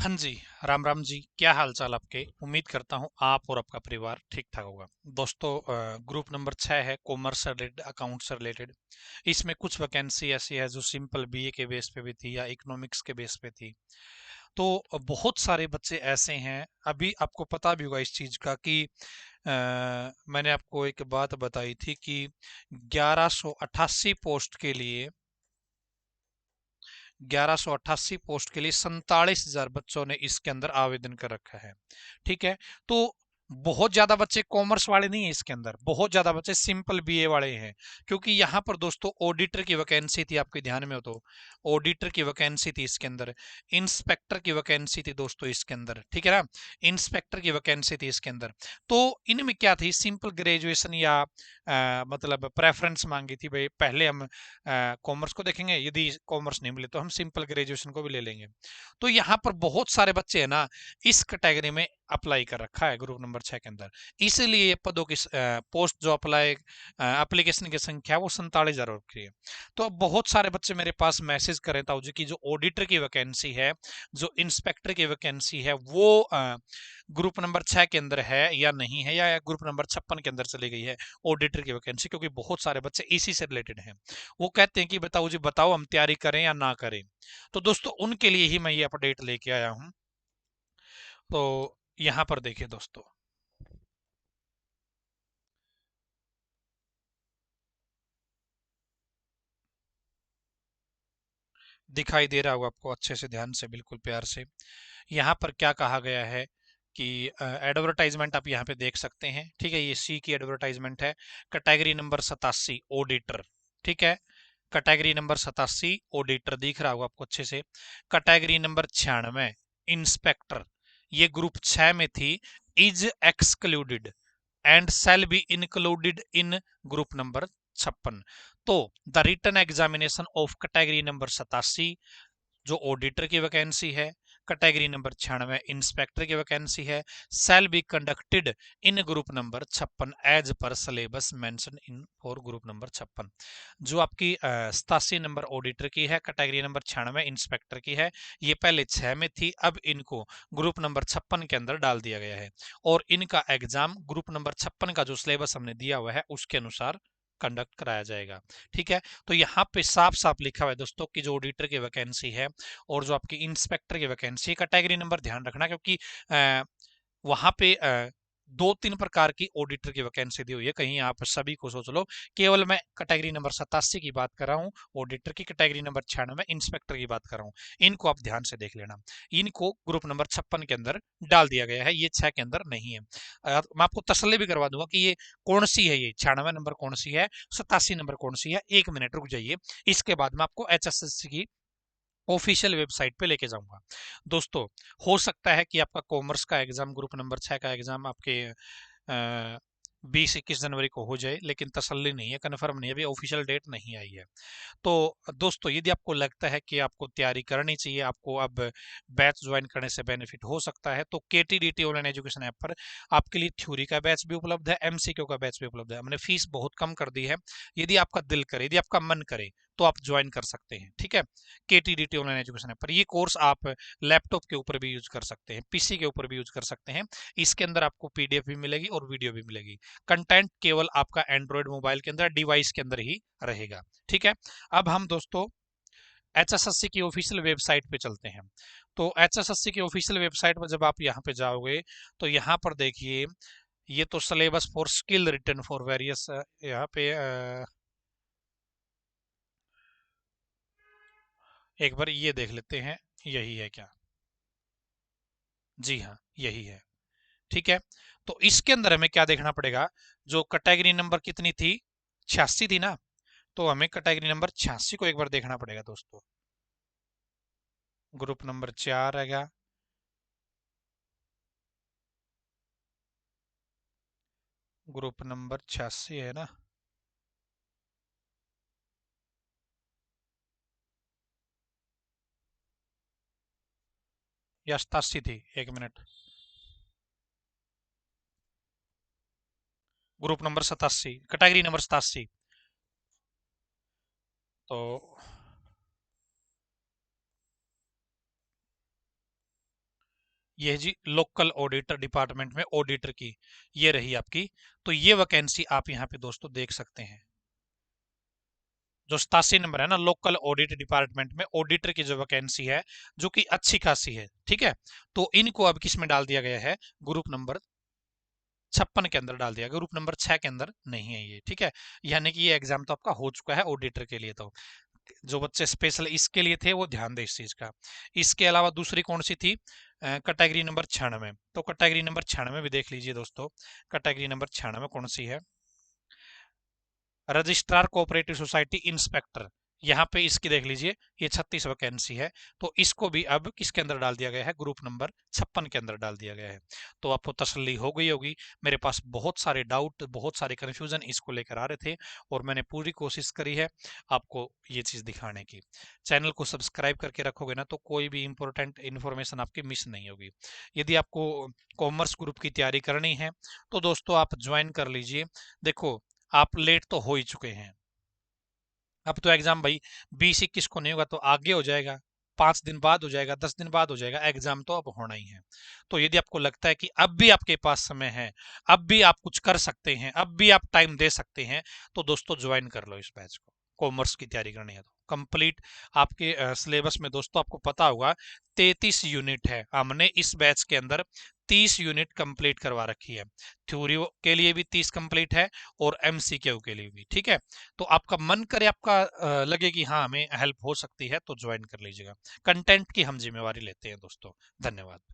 हाँ जी। राम राम जी, क्या हाल चाल आपके। उम्मीद करता हूँ आप और आपका परिवार ठीक ठाक होगा। दोस्तों, ग्रुप नंबर 6 है कॉमर्स से रिलेटेड, अकाउंट से रिलेटेड। इसमें कुछ वैकेंसी ऐसी है जो सिंपल बीए के बेस पे भी थी या इकोनॉमिक्स के बेस पे थी। तो बहुत सारे बच्चे ऐसे हैं, अभी आपको पता भी होगा इस चीज का कि मैंने आपको एक बात बताई थी कि 1188 पोस्ट के लिए 1188 पोस्ट के लिए 47,000 बच्चों ने इसके अंदर आवेदन कर रखा है। ठीक है। तो बहुत ज्यादा बच्चे कॉमर्स वाले नहीं है इसके अंदर, बहुत ज्यादा बच्चे सिंपल बीए वाले हैं। क्योंकि यहाँ पर दोस्तों ऑडिटर की वैकेंसी थी, आपके ध्यान में हो तो ऑडिटर की वैकेंसी थी इसके अंदर, इंस्पेक्टर की वैकेंसी थी दोस्तों इसके अंदर, ठीक है ना। इंस्पेक्टर की वैकेंसी थी इसके अंदर। तो इनमें क्या थी, सिंपल ग्रेजुएशन या मतलब प्रेफरेंस मांगी थी भाई, पहले हम कॉमर्स को देखेंगे, यदि कॉमर्स नहीं मिले तो हम सिंपल ग्रेजुएशन को भी ले लेंगे। तो यहाँ पर बहुत सारे बच्चे है ना इस कैटेगरी में अप्लाई कर रखा है ग्रुप नंबर 6 के अंदर। इसलिए पदों की पोस्ट जो अप्लाई एप्लीकेशन की संख्या वो 47,000 रखी है। तो अब बहुत सारे बच्चे मेरे पास मैसेज कर रहे थे कि जो ऑडिटर की वैकेंसी है, जो इंस्पेक्टर की वैकेंसी है, वो ग्रुप नंबर 6 के अंदर है या नहीं है, या ग्रुप नंबर 56 के अंदर चली गई है ऑडिटर की वैकेंसी। क्योंकि बहुत सारे बच्चे इसी से रिलेटेड हैं। वो कहते हैं कि बताओ जी, बताओ हम तैयारी करें या ना करें। तो दोस्तों उनके लिए ही मैं ये अपडेट लेके आया हूं। तो यहां पर देखिए दोस्तों, दिखाई दे रहा होगा आपको अच्छे से, ध्यान से, बिल्कुल प्यार से। यहाँ पर क्या कहा गया है कि एडवर्टाइजमेंट आप यहाँ पे देख सकते हैं, ठीक है। ये सी की एडवर्टाइजमेंट है। कैटेगरी नंबर 87 ऑडिटर, ठीक है। कैटेगरी नंबर 87 ऑडिटर दिख रहा होगा आपको अच्छे से। कैटेगरी नंबर 96 इंस्पेक्टर, ये ग्रुप 6 में थी। Is excluded and shall be included in group number 56। तो the written examination of category number 87 जो ऑडिटर की वैकेंसी है, कैटेगरी नंबर 96 इंस्पेक्टर की वैकेंसी है, shall be conducted in group number 56 as per syllabus mention in for group number 56। जो आपकी 87 number auditor की है, कैटेगरी नंबर 96 इंस्पेक्टर की है, ये पहले 6 में थी, अब इनको ग्रुप नंबर 56 के अंदर डाल दिया गया है। और इनका एग्जाम ग्रुप नंबर 56 का जो सिलेबस हमने दिया हुआ है उसके अनुसार कंडक्ट कराया जाएगा। ठीक है। तो यहाँ पे साफ साफ लिखा हुआ है दोस्तों कि जो ऑडिटर की वैकेंसी है और जो आपकी इंस्पेक्टर की वैकेंसी, कैटेगरी नंबर ध्यान रखना, क्योंकि वहां पे दो तीन प्रकार की ऑडिटर की वैकेंसी दी हुई है, कहीं आप सभी को सोच लो। केवल मैं कैटेगरी नंबर 87 की बात कर रहा हूँ, ऑडिटर की, कैटेगरी नंबर 96 इंस्पेक्टर की बात कर रहा हूँ। इनको आप ध्यान से देख लेना। इनको ग्रुप नंबर 56 के अंदर डाल दिया गया है, ये 6 के अंदर नहीं है। मैं आपको तसल्ली भी करवा दूंगा कि ये कौन सी है, ये 96 नंबर कौन सी है, 87 नंबर कौन सी है। एक मिनट रुक जाइए, इसके बाद मैं आपको HSSC की ऑफिशियल वेबसाइट पे लेके जाऊंगा। दोस्तों, हो सकता है कि आपका कॉमर्स का एग्जाम, ग्रुप नंबर 6 का एग्जाम आपके 20-21 जनवरी को हो जाए, लेकिन तसल्ली नहीं है, कन्फर्म नहीं है, अभी ऑफिशियल डेट नहीं आई है। तो दोस्तों, यदि आपको लगता है कि आपको तैयारी करनी चाहिए, आपको अब बैच ज्वाइन करने से बेनिफिट हो सकता है, तो KTDT ऑनलाइन एजुकेशन ऐप पर आपके लिए थ्योरी का बैच भी उपलब्ध है, MCQ का बैच भी उपलब्ध है। हमने फीस बहुत कम कर दी है। यदि आपका दिल करे, यदि आपका मन करे, तो आप ज्वाइन कर सकते हैं। ठीक है। KTDT ऑनलाइन एजुकेशन ऐप पर ये कोर्स आप लैपटॉप के ऊपर भी यूज कर सकते हैं, PC के ऊपर भी यूज कर सकते हैं। इसके अंदर आपको PDF भी मिलेगी और वीडियो भी मिलेगी। कंटेंट केवल आपका एंड्रॉयड मोबाइल के अंदर, डिवाइस के अंदर ही रहेगा। ठीक है। अब हम दोस्तों HSSC की ऑफिशियल वेबसाइट पे चलते हैं। तो HSSC की ऑफिशियल वेबसाइट पर जब आप यहाँ पे जाओगे, तो यहाँ पर देखिए, ये तो syllabus for skill return for various, यहाँ पे एक बार ये देख लेते हैं, यही है क्या। जी हाँ, यही है। ठीक है। तो इसके अंदर हमें क्या देखना पड़ेगा, जो कैटेगरी नंबर कितनी थी, 86 थी ना। तो हमें कैटेगरी नंबर 86 को एक बार देखना पड़ेगा दोस्तों। ग्रुप नंबर 4 है, ग्रुप नंबर 86 है ना। या 87 थी, एक minute. Group number 87, category number 87। तो ये जी लोकल ऑडिटर डिपार्टमेंट में ऑडिटर की, ये रही आपकी। तो ये वैकेंसी आप यहाँ पे दोस्तों देख सकते हैं, जो 87 नंबर है ना, लोकल ऑडिट डिपार्टमेंट में ऑडिटर की जो वैकेंसी है, जो कि अच्छी खासी है, ठीक है। तो इनको अब किस में डाल दिया गया है, ग्रुप नंबर 56 के अंदर डाल दिया, ग्रुप नंबर 6 के अंदर नहीं है ये, ठीक है। यानी कि ये एग्जाम तो आपका हो चुका है ऑडिटर के लिए। तो जो बच्चे स्पेशल इसके लिए थे वो ध्यान दे इस चीज का। इसके अलावा दूसरी कौन सी थी, कैटेगरी नंबर 96। तो कैटेगरी नंबर 96 भी देख लीजिए दोस्तों, कैटेगरी नंबर 96 कौन सी है, रजिस्ट्रार कोऑपरेटिव सोसाइटी इंस्पेक्टर। यहाँ पे इसकी देख लीजिए, ये 36 वैकेंसी है। तो इसको भी अब किसके अंदर डाल दिया गया है, ग्रुप नंबर 56 के अंदर डाल दिया गया है। तो आपको तसल्ली हो गई होगी। मेरे पास बहुत सारे डाउट, बहुत सारे कन्फ्यूजन इसको लेकर आ रहे थे, और मैंने पूरी कोशिश करी है आपको ये चीज दिखाने की। चैनल को सब्सक्राइब करके रखोगे ना, तो कोई भी इंपॉर्टेंट इन्फॉर्मेशन आपकी मिस नहीं होगी। यदि आपको कॉमर्स ग्रुप की तैयारी करनी है तो दोस्तों आप ज्वाइन कर लीजिए। देखो, आप लेट तो हो ही चुके हैं, अब तो एग्जाम भाई 20-21 को नहीं होगा तो आगे हो जाएगा, 5 दिन बाद हो जाएगा, 10 दिन बाद हो जाएगा, एग्जाम तो अब होना ही है। तो यदि आपको लगता है कि अब भी आपके पास समय है, अब भी आप कुछ कर सकते हैं, अब भी आप टाइम दे सकते हैं, तो दोस्तों ज्वाइन कर लो इस बैच को। कॉमर्स की तैयारी करनी है तो कंप्लीट आपके सिलेबस में दोस्तों आपको पता होगा 33 यूनिट है, हमने इस बैच के अंदर 30 यूनिट कंप्लीट करवा रखी है। थ्योरी के लिए भी 30 कंप्लीट है, और एमसीक्यू के लिए भी, ठीक है। तो आपका मन करे, आपका लगे कि हाँ हमें हेल्प हो सकती है, तो ज्वाइन कर लीजिएगा। कंटेंट की हम जिम्मेवारी लेते हैं दोस्तों। धन्यवाद।